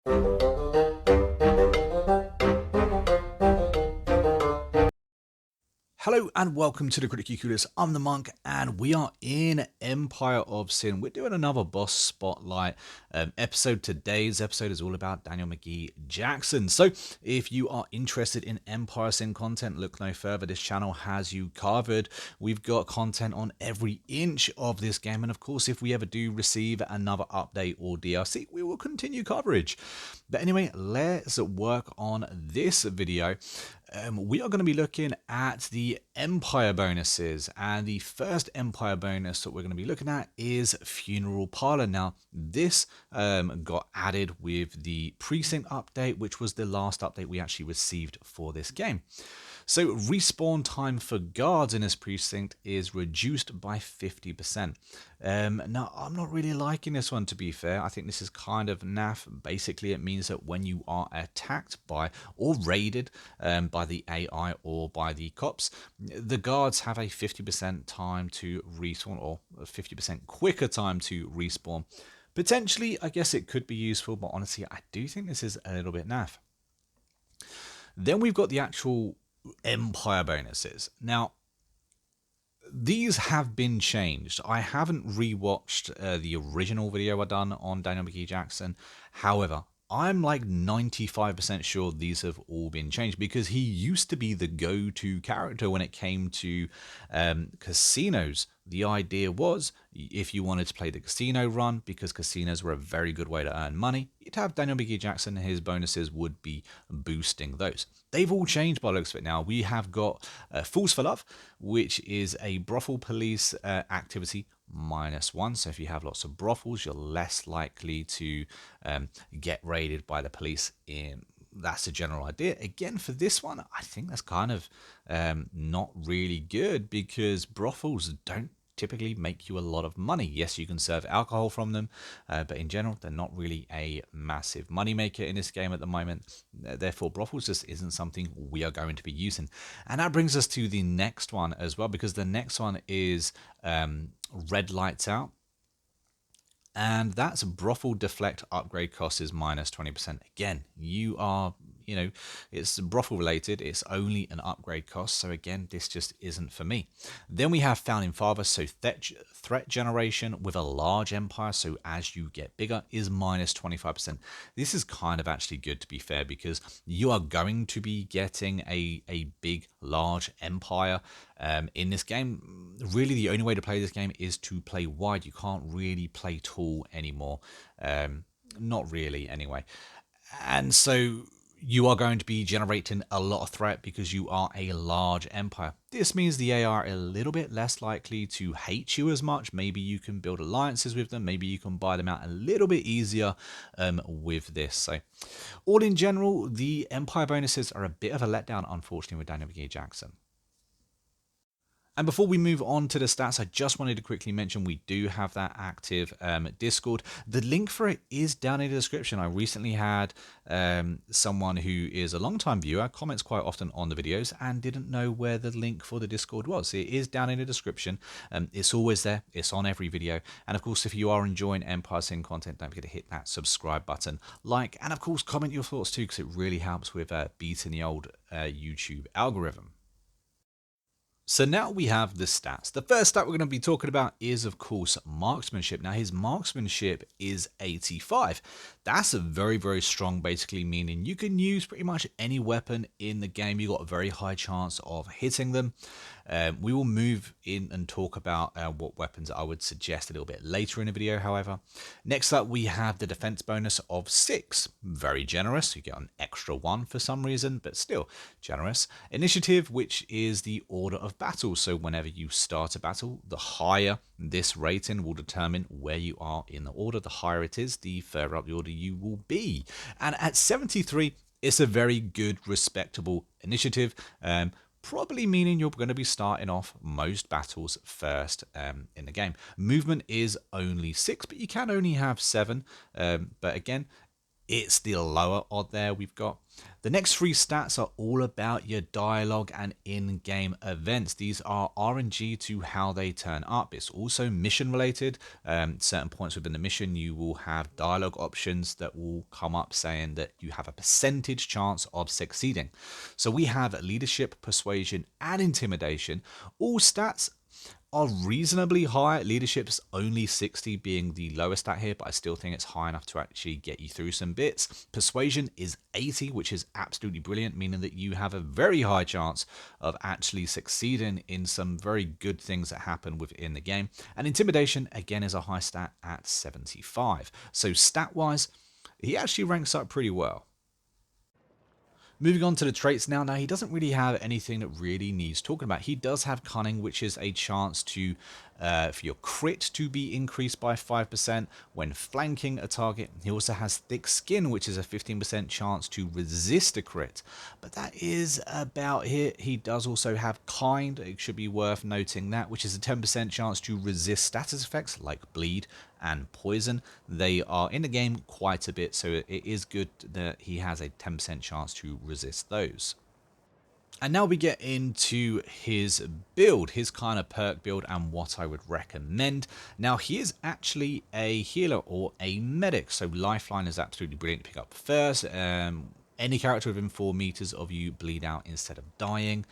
Hello and welcome to the Critically Clueless. I'm the Monk and we are in Empire of Sin. We're doing another boss spotlight episode. Today's episode is all about Daniel Mckee Jackson. So if you are interested in Empire of Sin content, look no further. This channel has you covered. We've got content on every inch of this game. And of course, if we ever do receive another update or DLC, we will continue coverage. But anyway, let's work on this video. We are going to be looking at the Empire bonuses, and the first Empire bonus that we're going to be looking at is Funeral Parlor. Now, this got added with the Precinct update, which was the last update we actually received for this game. So respawn time for guards in this precinct is reduced by 50%. Now, I'm not really liking this one, to be fair. I think this is kind of naff. Basically, it means that when you are attacked by or raided by the AI or by the cops, the guards have a 50% time to respawn, or a 50% quicker time to respawn. Potentially, I guess it could be useful, but honestly, I do think this is a little bit naff. Then we've got the actual Empire bonuses. Now, these have been changed. I haven't rewatched the original video I done on Daniel Mckee Jackson. However, I'm like 95% sure these have all been changed, because he used to be the go-to character when it came to casinos. The idea was, if you wanted to play the casino run, because casinos were a very good way to earn money, you'd have Daniel Mckee Jackson and his bonuses would be boosting those. They've all changed by the looks of it now. We have got Fools for Love, which is a brothel police activity -1. So if you have lots of brothels, you're less likely to get raided by the police. That's the general idea. Again, for this one, I think that's kind of not really good, because brothels don't typically make you a lot of money. Yes, you can serve alcohol from them, but in general, they're not really a massive moneymaker in this game at the moment. Therefore, brothels just isn't something we are going to be using. And that brings us to the next one as well, because the next one is Red Lights Out. And that's brothel deflect upgrade cost is -20%. Again, you are, it's brothel related. It's only an upgrade cost. So again, this just isn't for me. Then we have Founding Father. So threat generation with a large empire. So as you get bigger is -25%. This is kind of actually good, to be fair, because you are going to be getting a big, large empire in this game. Really, the only way to play this game is to play wide. You can't really play tall anymore. Not really, anyway. And so you are going to be generating a lot of threat because you are a large empire. This means the AI are a little bit less likely to hate you as much. Maybe you can build alliances with them. Maybe you can buy them out a little bit easier with this. So all in general, the empire bonuses are a bit of a letdown, unfortunately, with Daniel Mckee Jackson. And before we move on to the stats, I just wanted to quickly mention we do have that active Discord. The link for it is down in the description. I recently had someone who is a long-time viewer, comments quite often on the videos, and didn't know where the link for the Discord was. It is down in the description. It's always there. It's on every video. And of course, if you are enjoying Empire Sin content, don't forget to hit that subscribe button, like, and of course, comment your thoughts too, because it really helps with beating the old YouTube algorithm. So now we have the stats. The first stat we're going to be talking about is, of course, marksmanship. Now, his marksmanship is 85. That's a very, very strong, basically meaning you can use pretty much any weapon in the game. You got a very high chance of hitting them. We will move in and talk about what weapons I would suggest a little bit later in the video, however. Next up, we have the defense bonus of 6. Very generous. You get an extra 1 for some reason, but still generous. Initiative, which is the order of battle. So whenever you start a battle, the higher this rating will determine where you are in the order. The higher it is, the further up the order you will be. And at 73, it's a very good, respectable initiative. Probably meaning you're going to be starting off most battles first in the game. Movement is only 6, but you can only have 7. But again, it's the lower odd there we've got. The next three stats are all about your dialogue and in-game events. These are RNG to how they turn up. It's also mission related. Certain points within the mission, you will have dialogue options that will come up saying that you have a percentage chance of succeeding. So we have leadership, persuasion, and intimidation. All stats are reasonably high. Leadership's only 60 being the lowest stat here, but I still think it's high enough to actually get you through some bits. Persuasion is 80, which is absolutely brilliant, meaning that you have a very high chance of actually succeeding in some very good things that happen within the game. And intimidation, again, is a high stat at 75. So stat-wise, he actually ranks up pretty well. Moving on to the traits now. Now, he doesn't really have anything that really needs talking about. He does have Cunning, which is a chance to for your crit to be increased by 5% when flanking a target. He also has Thick Skin, which is a 15% chance to resist a crit. But that is about it. He does also have Kind. It should be worth noting that, which is a 10% chance to resist status effects like Bleed and Poison. They are in the game quite a bit, so it is good that he has a 10% chance to resist those. And now we get into his build, his kind of perk build and what I would recommend. Now, he is actually a healer or a medic, so Lifeline is absolutely brilliant to pick up first. Any character within 4 meters of you bleed out instead of dying.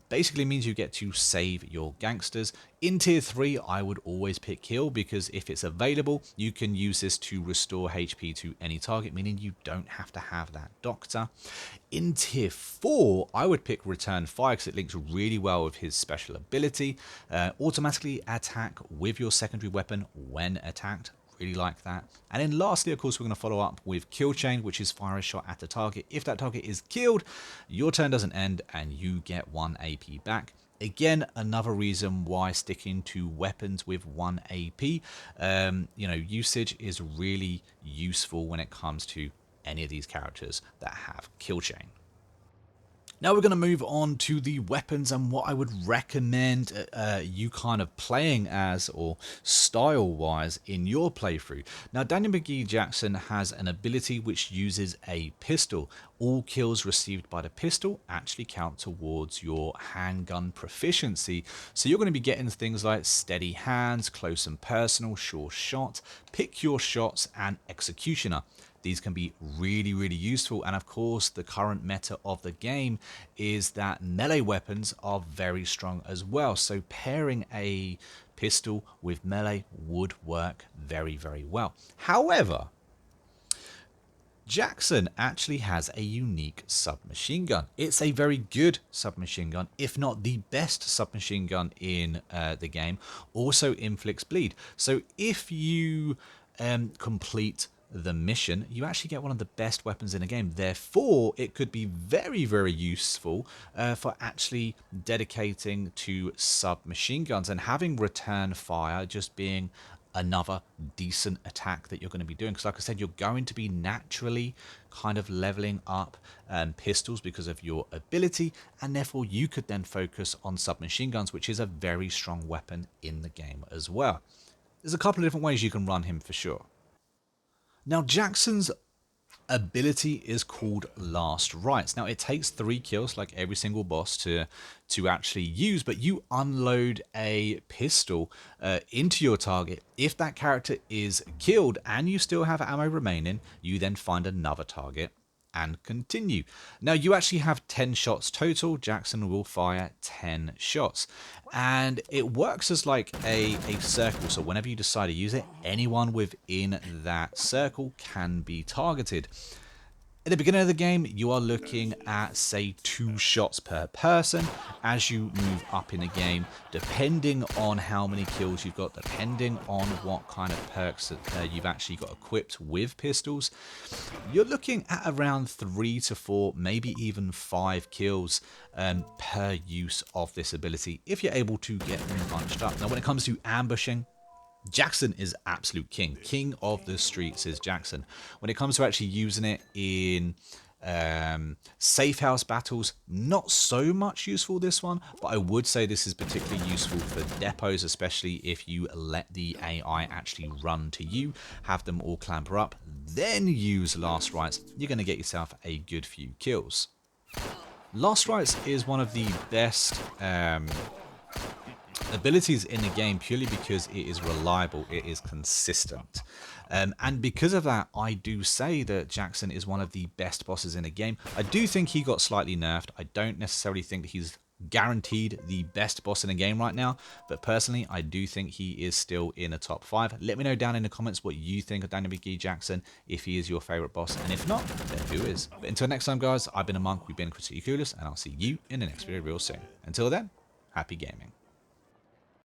Basically means you get to save your gangsters. In tier 3, I would always pick heal, because if it's available, you can use this to restore HP to any target, meaning you don't have to have that doctor. In tier 4, I would pick return fire, because it links really well with his special ability. Automatically attack with your secondary weapon when attacked. Really like that. And then lastly, of course, we're going to follow up with Kill Chain, which is fire a shot at the target. If that target is killed, your turn doesn't end and you get 1 AP back. Again, another reason why sticking to weapons with 1 AP, usage is really useful when it comes to any of these characters that have Kill Chain. Now we're going to move on to the weapons and what I would recommend you kind of playing as, or style-wise, in your playthrough. Now, Daniel Mckee Jackson has an ability which uses a pistol. All kills received by the pistol actually count towards your handgun proficiency. So you're going to be getting things like steady hands, close and personal, sure shot, pick your shots, and executioner. These can be really, really useful. And of course, the current meta of the game is that melee weapons are very strong as well. So pairing a pistol with melee would work very, very well. However, Jackson actually has a unique submachine gun. It's a very good submachine gun, if not the best submachine gun in the game. Also inflicts bleed. So if you complete the mission, you actually get one of the best weapons in the game. Therefore, it could be very, very useful for actually dedicating to submachine guns, and having return fire just being another decent attack that you're going to be doing, because like I said, you're going to be naturally kind of leveling up pistols because of your ability, and therefore you could then focus on submachine guns, which is a very strong weapon in the game as well. There's a couple of different ways you can run him for sure. Now, Jackson's ability is called Last Rites. Now, it takes 3 kills, like every single boss, to actually use, but you unload a pistol into your target. If that character is killed and you still have ammo remaining, you then find another target and continue. Now, you actually have 10 shots total. Jackson will fire 10 shots, and it works as like a circle. So whenever you decide to use it, anyone within that circle can be targeted. At the beginning of the game, you are looking at, say, 2 shots per person. As you move up in the game, depending on how many kills you've got, depending on what kind of perks that you've actually got equipped with pistols, you're looking at around 3 to 4, maybe even 5 kills per use of this ability, if you're able to get them bunched up. Now, when it comes to ambushing, Jackson is absolute king. King of the streets is Jackson. When it comes to actually using it in Safe house battles, not so much useful this one, but I would say this is particularly useful for depots, especially if you let the AI actually run to you, have them all clamber up, then use last rites. You're going to get yourself a good few kills. Last rites is one of the best abilities in the game purely because it is reliable, it is consistent. And because of that, I do say that Jackson is one of the best bosses in the game. I do think he got slightly nerfed. I don't necessarily think that he's guaranteed the best boss in the game right now, but personally I do think he is still in the top 5. Let me know down in the comments what you think of Daniel Mckee Jackson, if he is your favorite boss, and if not, then who is. But until next time guys, I've been a monk, we've been Critically Clueless, and I'll see you in the next video real soon. Until then, happy gaming.